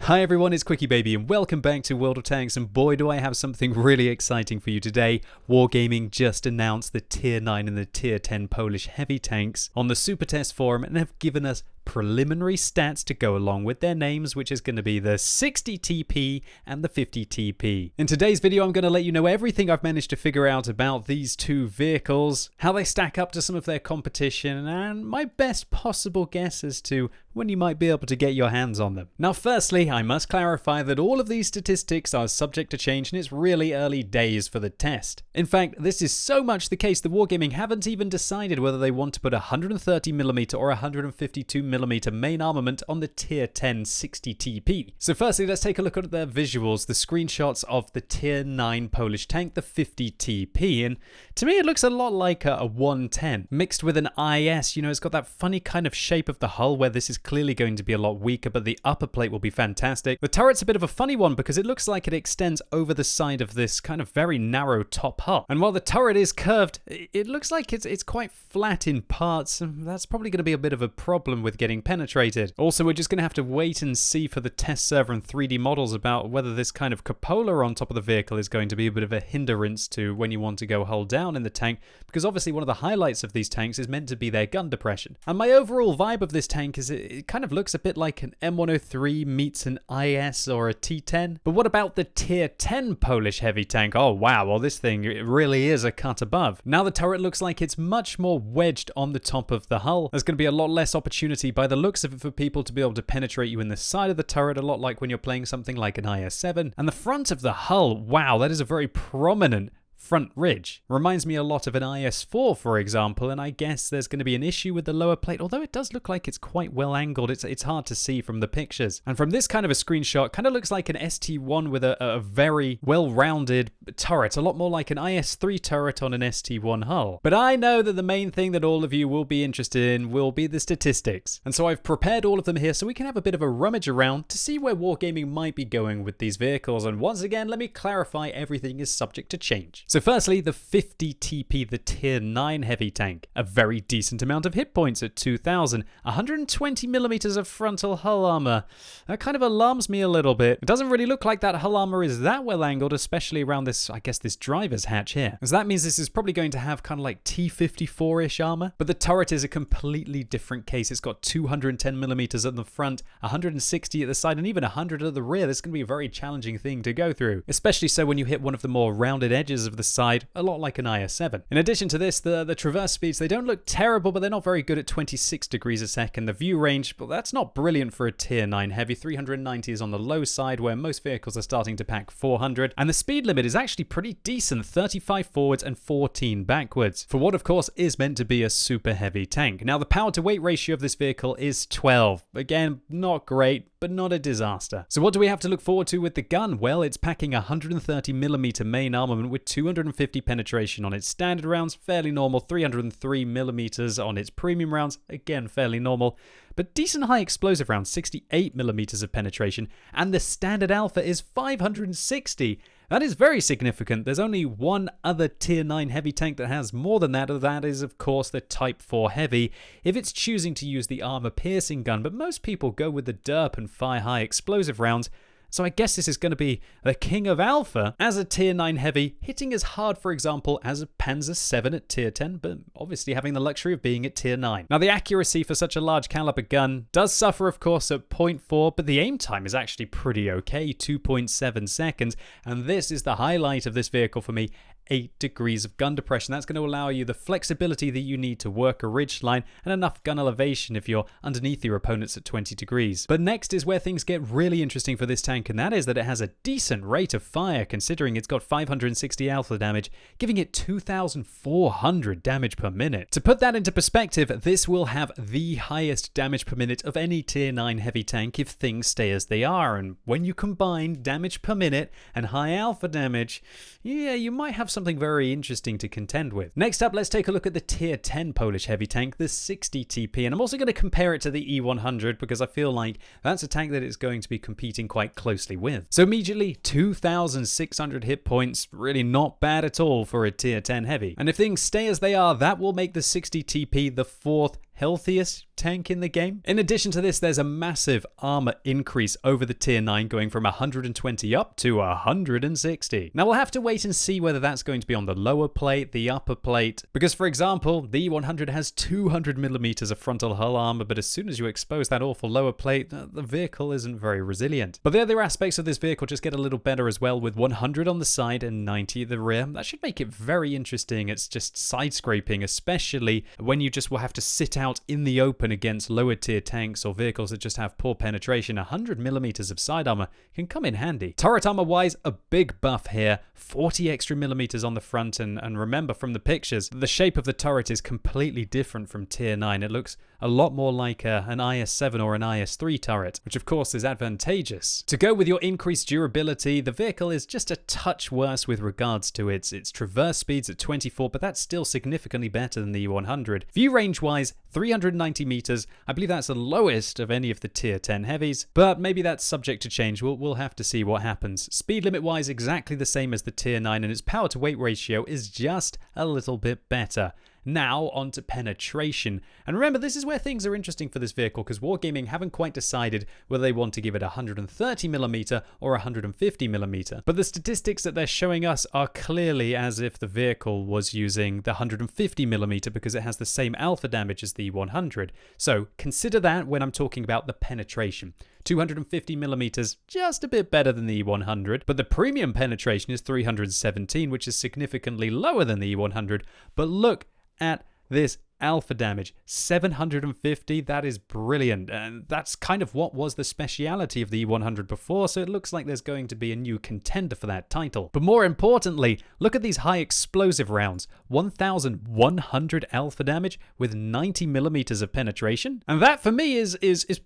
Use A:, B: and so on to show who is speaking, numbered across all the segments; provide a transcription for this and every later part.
A: Hi everyone, it's QuickyBaby and welcome back to World of Tanks, and boy do I have something really exciting for you today. Wargaming just announced the Tier 9 and the Tier 10 Polish heavy tanks on the Super Test forum and have given us preliminary stats to go along with their names, which is going to be the 60TP and the 50TP. In today's video, I'm going to let you know everything I've managed to figure out about these two vehicles, how they stack up to some of their competition, and my best possible guess as to when you might be able to get your hands on them. Now, firstly, I must clarify that all of these statistics are subject to change and it's really early days for the test. In fact, this is so much the case that Wargaming haven't even decided whether they want to put 130mm or 152mm main armament on the Tier 10 60TP. So firstly, let's take a look at their visuals, the screenshots of the Tier 9 Polish tank, the 50TP, and to me it looks a lot like a 110 mixed with an IS. You know, it's got that funny kind of shape of the hull where this is clearly going to be a lot weaker, but the upper plate will be fantastic. The turret's a bit of a funny one because it looks like it extends over the side of this kind of very narrow top hull, and while the turret is curved, it looks like it's quite flat in parts, and that's probably going to be a bit of a problem with getting penetrated. Also, we're just going to have to wait and see for the test server and 3D models about whether this kind of cupola on top of the vehicle is going to be a bit of a hindrance to when you want to go hull down in the tank, because obviously one of the highlights of these tanks is meant to be their gun depression. And my overall vibe of this tank is it kind of looks a bit like an M103 meets an IS or a T10. But what about the Tier 10 Polish heavy tank? Oh wow, well this thing it really is a cut above. Now the turret looks like it's much more wedged on the top of the hull. There's going to be a lot less opportunity by the looks of it for people to be able to penetrate you in the side of the turret, a lot like when you're playing something like an IS-7. And the front of the hull, wow, that is a very prominent front ridge. Reminds me a lot of an IS-4, for example, and I guess there's going to be an issue with the lower plate, although it does look like it's quite well angled. It's hard to see from the pictures. And from this kind of a screenshot, kind of looks like an ST1 with a very well-rounded turret, a lot more like an IS-3 turret on an ST1 hull. But I know that the main thing that all of you will be interested in will be the statistics. And so I've prepared all of them here so we can have a bit of a rummage around to see where Wargaming might be going with these vehicles. And once again, let me clarify, everything is subject to change. So firstly, the 50TP, the Tier 9 heavy tank. A very decent amount of hit points at 2,000. 120mm of frontal hull armor. That kind of alarms me a little bit. It doesn't really look like that hull armor is that well angled, especially around this, I guess, this driver's hatch here. So that means this is probably going to have kind of like T54-ish armor. But the turret is a completely different case. It's got 210mm at the front, 160 at the side, and even 100 at the rear. This is going to be a very challenging thing to go through, especially so when you hit one of the more rounded edges of the side, a lot like an IS-7. In addition to this, the traverse speeds, they don't look terrible, but they're not very good at 26 degrees a second. The view range, but that's not brilliant for a Tier 9 heavy. 390 is on the low side, where most vehicles are starting to pack 400. And the speed limit is actually pretty decent, 35 forwards and 14 backwards, for what of course is meant to be a super heavy tank. Now the power to weight ratio of this vehicle is 12. Again, not great, but not a disaster. So what do we have to look forward to with the gun? Well, it's packing 130mm main armament with 250 penetration on its standard rounds, fairly normal, 303mm on its premium rounds, again fairly normal, but decent high explosive rounds, 68mm of penetration, and the standard alpha is 560. That is very significant. There's only one other Tier 9 heavy tank that has more than that, and that is of course the Type 4 heavy, if it's choosing to use the armor piercing gun, but most people go with the derp and fire high explosive rounds. So I guess this is going to be the king of alpha as a Tier 9 heavy, hitting as hard, for example, as a Panzer 7 at Tier 10, but obviously having the luxury of being at Tier 9. Now the accuracy for such a large caliber gun does suffer, of course, at 0.4, but the aim time is actually pretty okay, 2.7 seconds, and this is the highlight of this vehicle for me. 8 degrees of gun depression. That's going to allow you the flexibility that you need to work a ridge line and enough gun elevation if you're underneath your opponents at 20 degrees. But next is where things get really interesting for this tank, and that is that it has a decent rate of fire considering it's got 560 alpha damage, giving it 2,400 damage per minute. To put that into perspective, this will have the highest damage per minute of any Tier 9 heavy tank if things stay as they are, and when you combine damage per minute and high alpha damage, yeah, you might have something very interesting to contend with. Next up, let's take a look at the Tier 10 Polish heavy tank, the 60TP, and I'm also going to compare it to the E100 because I feel like that's a tank that it's going to be competing quite closely with. So immediately, 2,600 hit points, really not bad at all for a Tier 10 heavy. And if things stay as they are, that will make the 60TP the fourth healthiest tank in the game. In addition to this, there's a massive armor increase over the tier 9, going from 120 up to 160. Now we'll have to wait and see whether that's going to be on the lower plate, the upper plate, because for example, the E100 has 200mm of frontal hull armor, but as soon as you expose that awful lower plate, the vehicle isn't very resilient. But the other aspects of this vehicle just get a little better as well, with 100 on the side and 90 at the rear. That should make it very interesting. It's just side scraping, especially when you just will have to sit out in the open against lower tier tanks or vehicles that just have poor penetration. 100mm of side armor can come in handy. Turret armor wise, a big buff here, 40 extra millimeters on the front, and remember from the pictures, the shape of the turret is completely different from tier 9. It looks a lot more like an IS-7 or an IS-3 turret, which of course is advantageous. To go with your increased durability, the vehicle is just a touch worse with regards to its traverse speeds at 24, but that's still significantly better than the E100. View range wise, 390 meters. I believe that's the lowest of any of the tier 10 heavies, but maybe that's subject to change. We'll have to see what happens. Speed limit wise, exactly the same as the tier 9, and its power to weight ratio is just a little bit better. Now on to penetration. And remember, this is where things are interesting for this vehicle, because Wargaming haven't quite decided whether they want to give it 130mm or 150mm. But the statistics that they're showing us are clearly as if the vehicle was using the 150mm, because it has the same alpha damage as the 100. So consider that when I'm talking about the penetration. 250mm, just a bit better than the E100, but the premium penetration is 317, which is significantly lower than the E100. But look at this alpha damage, 750. That is brilliant, and that's kind of what was the speciality of the E100 before, so it looks like there's going to be a new contender for that title. But more importantly, look at these high explosive rounds, 1100 alpha damage with 90mm of penetration, and that for me is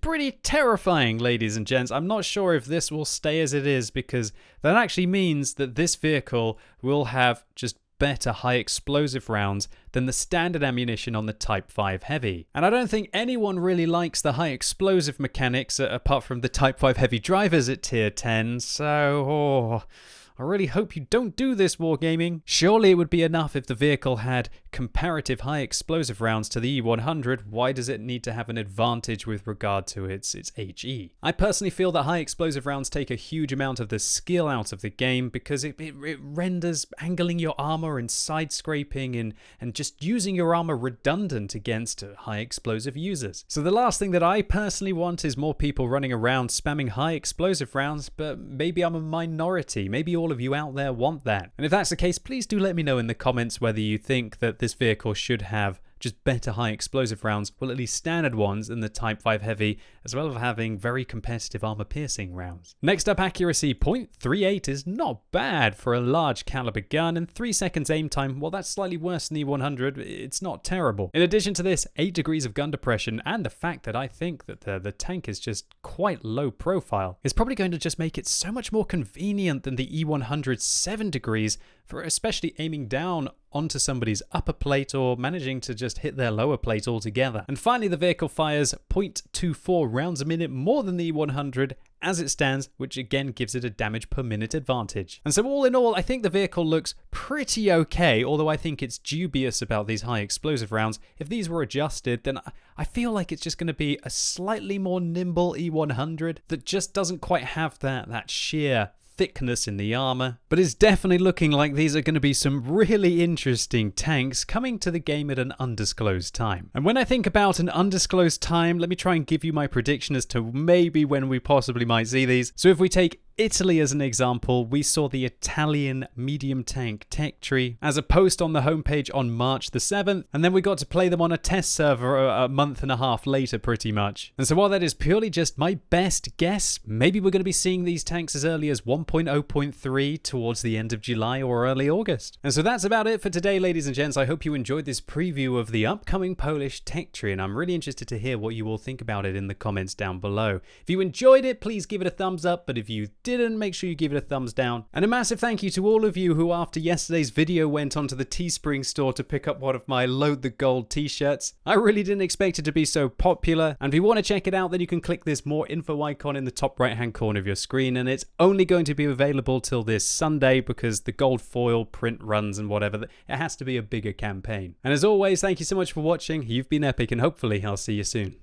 A: pretty terrifying, ladies and gents. I'm not sure if this will stay as it is, because that actually means that this vehicle will have just better high explosive rounds than the standard ammunition on the Type 5 Heavy. And I don't think anyone really likes the high explosive mechanics apart from the Type 5 Heavy drivers at tier 10, so I really hope you don't do this, Wargaming. Surely it would be enough if the vehicle had comparative high explosive rounds to the E100. Why does it need to have an advantage with regard to its HE? I personally feel that high explosive rounds take a huge amount of the skill out of the game, because it renders angling your armor and side scraping and just using your armor redundant against high explosive users. So the last thing that I personally want is more people running around spamming high explosive rounds, but maybe I'm a minority. Maybe all of you out there want that. And if that's the case, please do let me know in the comments whether you think that this vehicle should have just better high explosive rounds, well, at least standard ones in the Type 5 Heavy, as well as having very competitive armor piercing rounds. Next up, accuracy. 0.38 is not bad for a large caliber gun, and 3 seconds aim time, well, that's slightly worse than the 100. It's not terrible. In addition to this, 8 degrees of gun depression, and the fact that I think that the tank is just quite low profile is probably going to just make it so much more convenient than the E100's 7 degrees, for especially aiming down onto somebody's upper plate or managing to just hit their lower plate altogether. And finally, the vehicle fires 0.24 rounds a minute more than the E100 as it stands, which again gives it a damage per minute advantage. And so all in all, I think the vehicle looks pretty okay, although I think it's dubious about these high explosive rounds. If these were adjusted, then I feel like it's just going to be a slightly more nimble E100 that just doesn't quite have that sheer thickness in the armor, but it's definitely looking like these are going to be some really interesting tanks coming to the game at an undisclosed time. And when I think about an undisclosed time, let me try and give you my prediction as to maybe when we possibly might see these. So if we take Italy as an example, we saw the Italian medium tank tech tree as a post on the homepage on March the 7th, and then we got to play them on a test server a month and a half later pretty much. And so while that is purely just my best guess, maybe we're going to be seeing these tanks as early as 1.0.3 towards the end of July or early August. And so that's about it for today, ladies and gents. I hope you enjoyed this preview of the upcoming Polish tech tree, and I'm really interested to hear what you all think about it in the comments down below. If you enjoyed it, please give it a thumbs up, but if you didn't, make sure you give it a thumbs down. And a massive thank you to all of you who after yesterday's video went onto the Teespring store to pick up one of my Load the Gold t-shirts. I really didn't expect it to be so popular, and if you want to check it out, then you can click this more info icon in the top right hand corner of your screen, and it's only going to be available till this Sunday because the gold foil print runs and whatever, it has to be a bigger campaign. And as always, thank you so much for watching. You've been epic, and hopefully I'll see you soon.